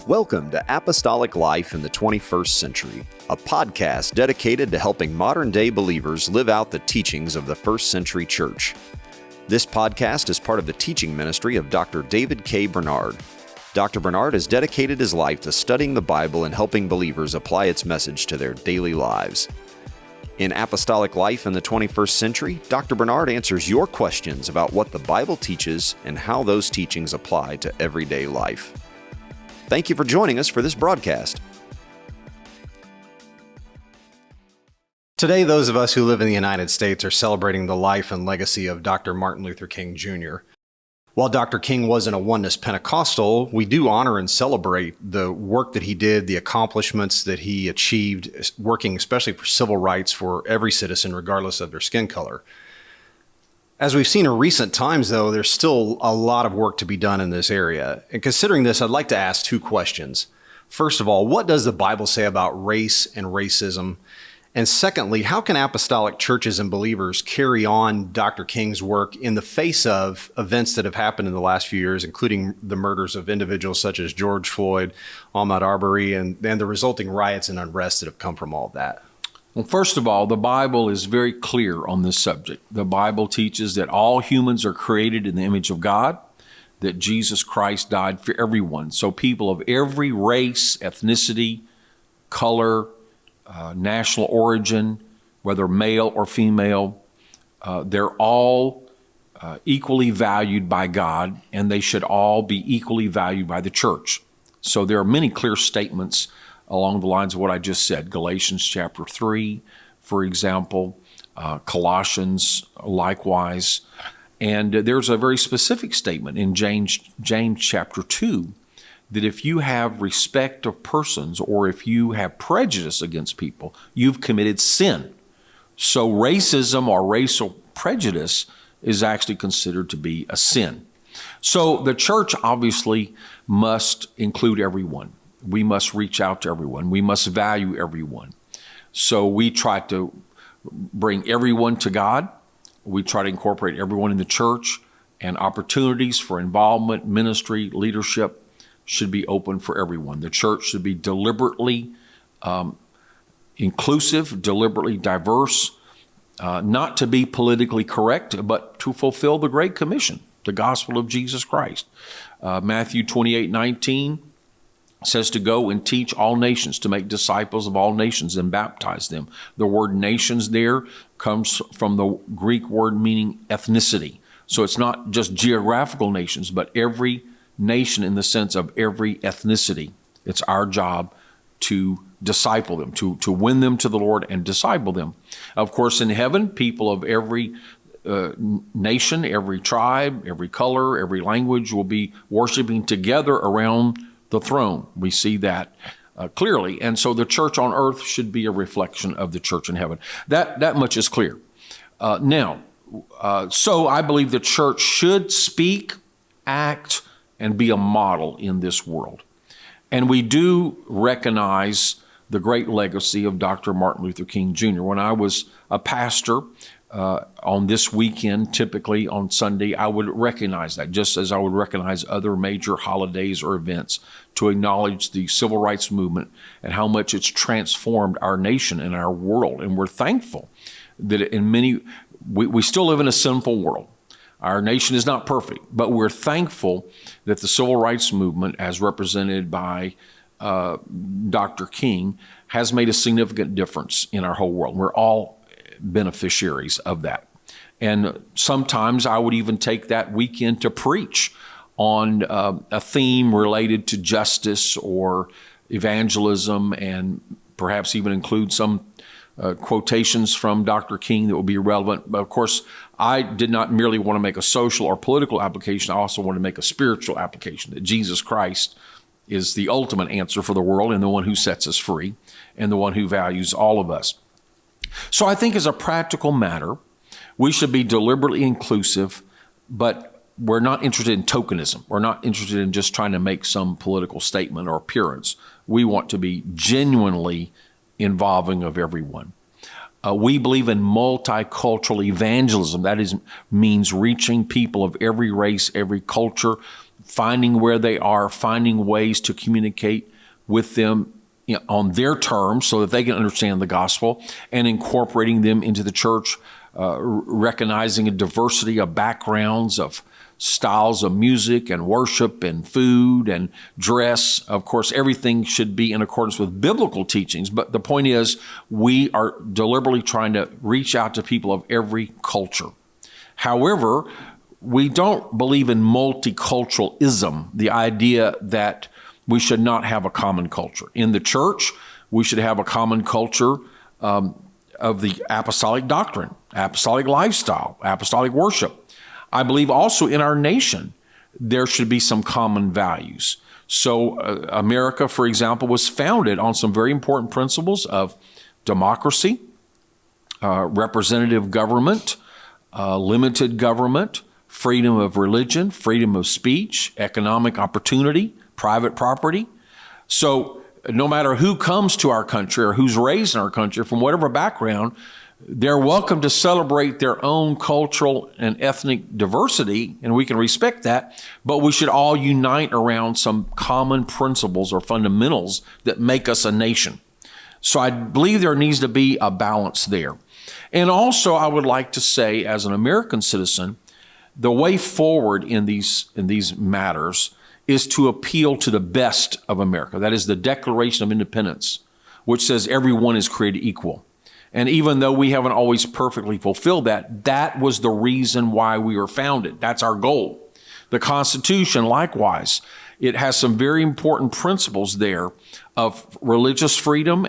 Welcome to Apostolic Life in the 21st Century, a podcast dedicated to helping modern-day believers live out the teachings of the first century church. This podcast is part of the teaching ministry of Dr. David K. Bernard. Dr. Bernard has dedicated his life to studying the Bible and helping believers apply its message to their daily lives. In Apostolic Life in the 21st Century, Dr. Bernard answers your questions about what the Bible teaches and how those teachings apply to everyday life. Thank you for joining us for this broadcast. Today, those of us who live in the United States are celebrating the life and legacy of Dr. Martin Luther King Jr. While Dr. King wasn't a oneness Pentecostal, we do honor and celebrate the work that he did, the accomplishments that he achieved, working especially for civil rights for every citizen, regardless of their skin color. As we've seen in recent times, though, there's still a lot of work to be done in this area. And considering this, I'd like to ask two questions. First of all, what does the Bible say about race and racism? And secondly, how can apostolic churches and believers carry on Dr. King's work in the face of events that have happened in the last few years, including the murders of individuals such as George Floyd, Ahmaud Arbery, and the resulting riots and unrest that have come from all of that? Well, first of all, the Bible is very clear on this subject. The Bible teaches that all humans are created in the image of God, that Jesus Christ died for everyone. So people of every race, ethnicity, color, national origin, whether male or female, they're all equally valued by God, and they should all be equally valued by the church. So there are many clear statements along the lines of what I just said. Galatians chapter 3, for example, Colossians likewise. And there's a very specific statement in James chapter 2 that if you have respect of persons or if you have prejudice against people, you've committed sin. So racism or racial prejudice is actually considered to be a sin. So the church obviously must include everyone. We must reach out to everyone. We must value everyone. So we try to bring everyone to God. We try to incorporate everyone in the church, and opportunities for involvement, ministry, leadership should be open for everyone. The church should be deliberately inclusive, deliberately diverse, not to be politically correct, but to fulfill the Great Commission, the gospel of Jesus Christ. Matthew 28:19 says to go and teach all nations, to make disciples of all nations and baptize them. The word nations there comes from the Greek word meaning ethnicity. So it's not just geographical nations, but every nation in the sense of every ethnicity. It's our job to disciple them, to win them to the Lord and disciple them. Of course, in heaven, people of every nation, every tribe, every color, every language will be worshiping together around the throne. We see that clearly. And so the church on earth should be a reflection of the church in heaven. That much is clear. So I believe the church should speak, act, and be a model in this world. And we do recognize the great legacy of Dr. Martin Luther King Jr. When I was a pastor, on this weekend, typically on Sunday, I would recognize that, just as I would recognize other major holidays or events, to acknowledge the civil rights movement and how much it's transformed our nation and our world. And we're thankful that we still live in a sinful world. Our nation is not perfect, but we're thankful that the civil rights movement, as represented by Dr. King, has made a significant difference in our whole world. We're all beneficiaries of that. And sometimes I would even take that weekend to preach on a theme related to justice or evangelism, and perhaps even include some quotations from Dr. King that will be relevant. But of course, I did not merely want to make a social or political application. I also want to make a spiritual application, that Jesus Christ is the ultimate answer for the world and the one who sets us free and the one who values all of us. So I think as a practical matter, we should be deliberately inclusive, but we're not interested in tokenism. We're not interested in just trying to make some political statement or appearance. We want to be genuinely involving of everyone. We believe in multicultural evangelism. That means reaching people of every race, every culture, finding where they are, finding ways to communicate with them on their terms so that they can understand the gospel, and incorporating them into the church, recognizing a diversity of backgrounds, of styles of music and worship and food and dress. Of course, everything should be in accordance with biblical teachings. But the point is, we are deliberately trying to reach out to people of every culture. However, we don't believe in multiculturalism, the idea that we should not have a common culture. In the church, we should have a common culture of the apostolic doctrine, apostolic lifestyle, apostolic worship. I believe also in our nation, there should be some common values. So America, for example, was founded on some very important principles of democracy, representative government, limited government, freedom of religion, freedom of speech, economic opportunity, private property. So no matter who comes to our country or who's raised in our country, from whatever background, they're welcome to celebrate their own cultural and ethnic diversity, and we can respect that, but we should all unite around some common principles or fundamentals that make us a nation. So I believe there needs to be a balance there. And also, I would like to say, as an American citizen, the way forward in these matters is to appeal to the best of America. That is the Declaration of Independence, which says everyone is created equal. And even though we haven't always perfectly fulfilled that, that was the reason why we were founded. That's our goal. The Constitution, likewise, it has some very important principles there of religious freedom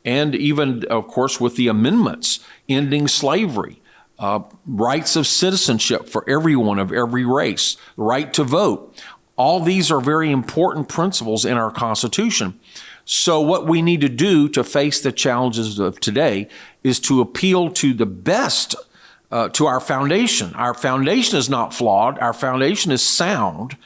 and even, of course, with the amendments, ending slavery, rights of citizenship for everyone of every race, the right to vote. All these are very important principles in our Constitution. So what we need to do to face the challenges of today is to appeal to the best, to our foundation. Our foundation is not flawed. Our foundation is sound.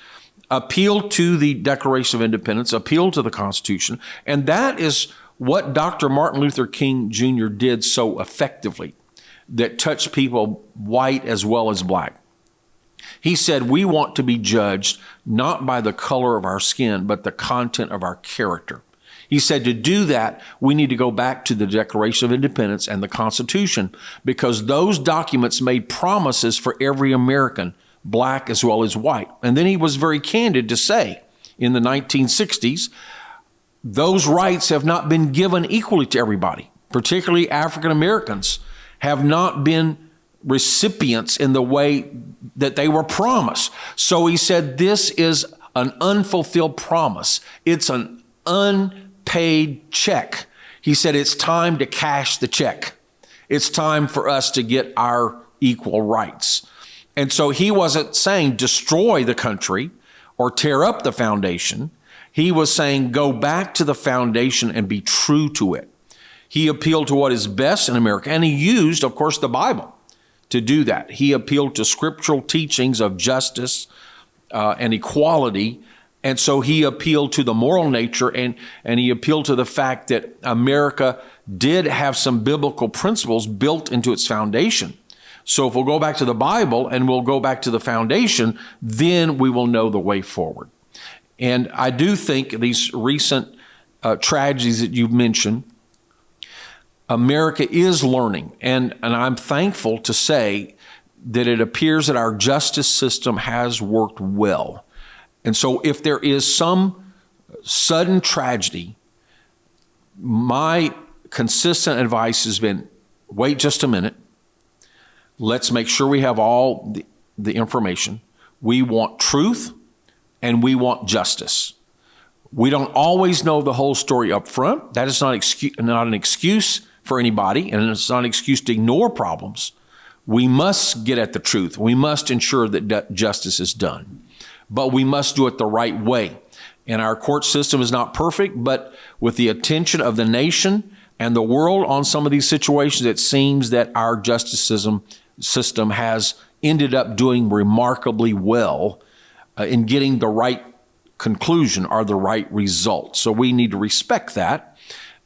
Appeal to the Declaration of Independence, appeal to the Constitution. And that is what Dr. Martin Luther King Jr. did so effectively, that touched people white as well as black. He said, we want to be judged not by the color of our skin, but the content of our character. He said to do that, we need to go back to the Declaration of Independence and the Constitution, because those documents made promises for every American, black as well as white. And then he was very candid to say, in the 1960s, those rights have not been given equally to everybody, particularly African Americans have not been recipients in the way that they were promised. So he said, this is an unfulfilled promise. It's an unpaid check. He said, it's time to cash the check. It's time for us to get our equal rights. And so he wasn't saying destroy the country or tear up the foundation. He was saying go back to the foundation and be true to it. He appealed to what is best in America, and he used, of course, the Bible to do that. He appealed to scriptural teachings of justice and equality. And so he appealed to the moral nature, and he appealed to the fact that America did have some biblical principles built into its foundation. So if we'll go back to the Bible and we'll go back to the foundation, then we will know the way forward. And I do think these recent tragedies that you've mentioned, America is learning. And I'm thankful to say that it appears that our justice system has worked well. And so if there is some sudden tragedy, my consistent advice has been, wait just a minute. Let's make sure we have all the information. We want truth and we want justice. We don't always know the whole story up front. That is not an excuse for anybody, and it's not an excuse to ignore problems. We must get at the truth. We must ensure that justice is done. But we must do it the right way. And our court system is not perfect, but with the attention of the nation and the world on some of these situations, it seems that our justice system has ended up doing remarkably well in getting the right conclusion or the right result. So we need to respect that,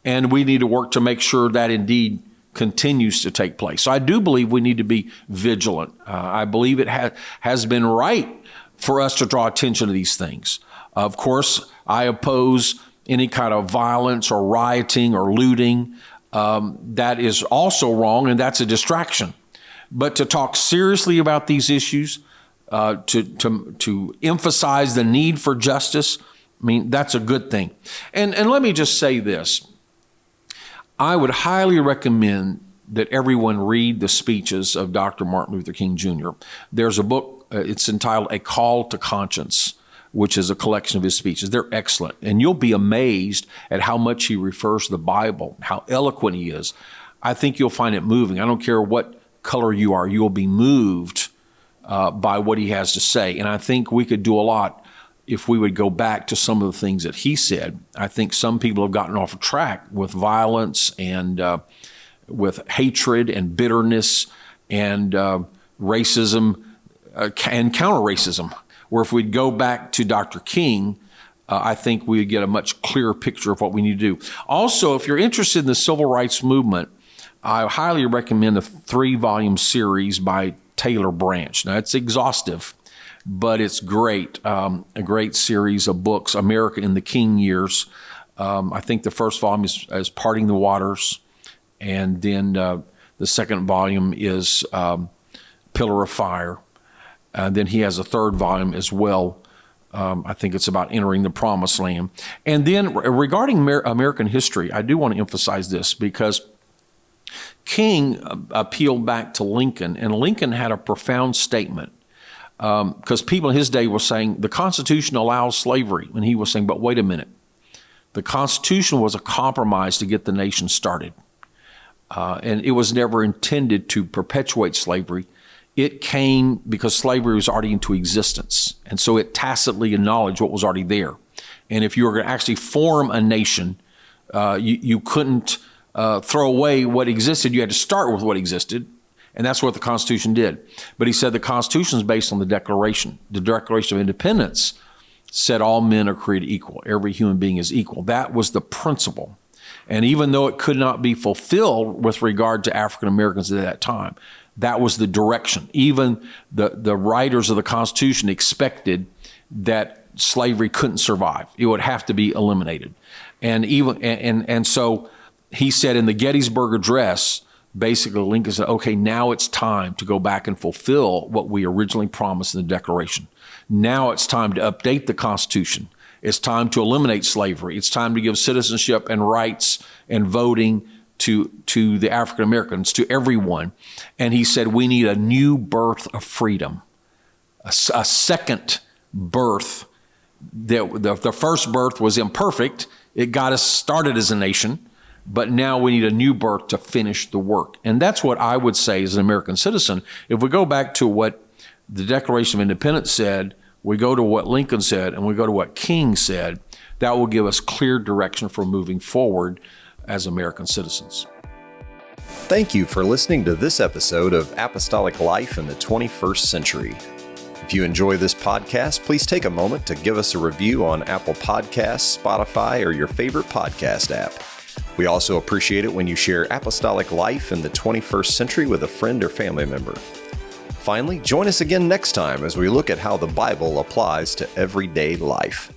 and we need to work to make sure that indeed continues to take place. So I do believe we need to be vigilant. I believe it has been right for us to draw attention to these things. Of course, I oppose any kind of violence or rioting or looting. That is also wrong, and that's a distraction. But to talk seriously about these issues, to emphasize the need for justice, I mean, that's a good thing. And let me just say this. I would highly recommend that everyone read the speeches of Dr. Martin Luther King Jr. There's a book, it's entitled A Call to Conscience, which is a collection of his speeches. They're excellent. And you'll be amazed at how much he refers to the Bible, how eloquent he is. I think you'll find it moving. I don't care what color you are, you'll be moved by what he has to say. And I think we could do a lot if we would go back to some of the things that he said. I think some people have gotten off track with violence and with hatred and bitterness and racism and counter-racism, where if we'd go back to Dr. King, I think we would get a much clearer picture of what we need to do. Also, if you're interested in the civil rights movement, I highly recommend a 3-volume series by Taylor Branch. Now, it's exhaustive, but it's great. A great series of books, America in the King Years. I think the first volume is Parting the Waters, and then the second volume is Pillar of Fire. And then he has a third volume as well. I think it's about entering the Promised Land. And then regarding American history, I do want to emphasize this because King appealed back to Lincoln, and Lincoln had a profound statement because people in his day were saying the Constitution allows slavery. And he was saying, but wait a minute. The Constitution was a compromise to get the nation started. And it was never intended to perpetuate slavery. It came because slavery was already into existence. And so it tacitly acknowledged what was already there. And if you were going to actually form a nation, you couldn't throw away what existed. You had to start with what existed. And that's what the Constitution did. But he said the Constitution is based on the Declaration. The Declaration of Independence said all men are created equal. Every human being is equal. That was the principle. And even though it could not be fulfilled with regard to African Americans at that time, that was the direction. Even the writers of the Constitution expected that slavery couldn't survive. It would have to be eliminated. And so he said in the Gettysburg Address, basically Lincoln said, okay, now it's time to go back and fulfill what we originally promised in the Declaration. Now it's time to update the Constitution. It's time to eliminate slavery. It's time to give citizenship and rights and voting to the African Americans, to everyone. And he said, we need a new birth of freedom, a second birth. The first birth was imperfect. It got us started as a nation, but now we need a new birth to finish the work. And that's what I would say as an American citizen. If we go back to what the Declaration of Independence said, we go to what Lincoln said, and we go to what King said, that will give us clear direction for moving forward as American citizens. Thank you for listening to this episode of Apostolic Life in the 21st Century. If you enjoy this podcast, please take a moment to give us a review on Apple Podcasts, Spotify, or your favorite podcast app. We also appreciate it when you share Apostolic Life in the 21st Century with a friend or family member. Finally, join us again next time as we look at how the Bible applies to everyday life.